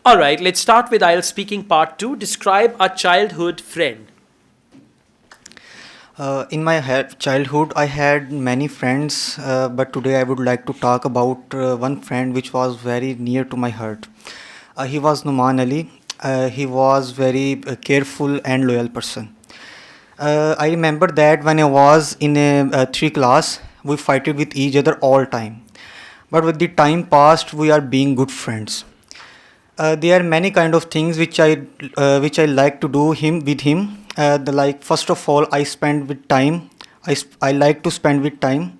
All right, let's start with Ielts speaking part 2. Describe a childhood friend. In my childhood, I had many friends, but today I would like to talk about one friend which was very near to my heart. He was Numan Ali. He was very careful and loyal person. I remember that when I was in a three class, we fighted with each other all time. But with the time passed, we are being good friends. There are many kind of things which I like to do him with him. The like first of all, I spend with time. I like to spend with time.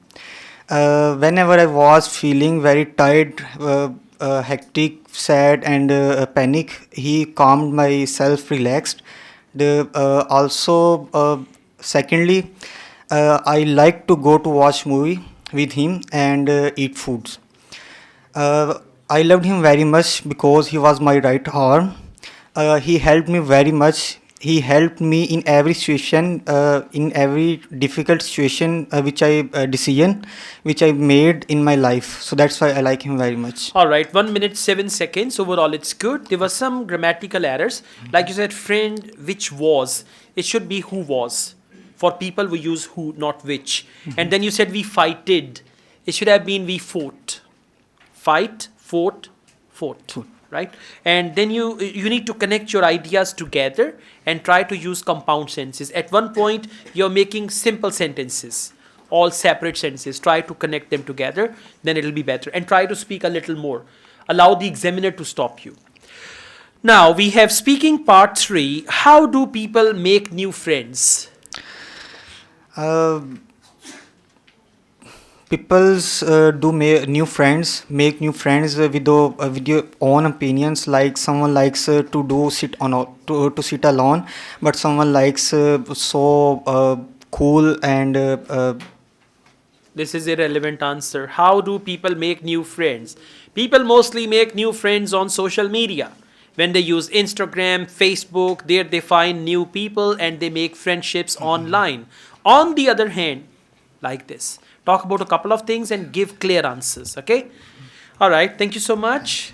Whenever I was feeling very tired, hectic, sad, and panic, he calmed myself, relaxed. Secondly, I like to go to watch movie with him and eat foods. Uh, I loved him very much because he was my right arm. He helped me very much. He helped me in every situation, in every difficult situation, decision which I made in my life. So that's why I like him very much. All right, 1 minute 7 seconds. Overall, it's good. There were some grammatical errors. Like you said, friend, which was. It should be who was. For people, we use who, not which. And then you said we fighted. It should have been we fought. Fight, fought, fought. Food. Right? And then you need to connect your ideas together and try to use compound sentences. At one point, you're making simple sentences, all separate sentences. Try to connect them together, then it'll be better. And try to speak a little more. Allow the examiner to stop you. Now, we have speaking part 3. How do people make new friends? Uh, People's make new friends with your own opinions. Like someone likes to do sit on to sit alone, but someone likes cool and This is a relevant answer. How do people make new friends? People mostly make new friends on social media. When they use Instagram, Facebook, there they find new people and they make friendships online. On the other hand, like this, talk about a couple of things and give clear answers, okay? All right, thank you so much.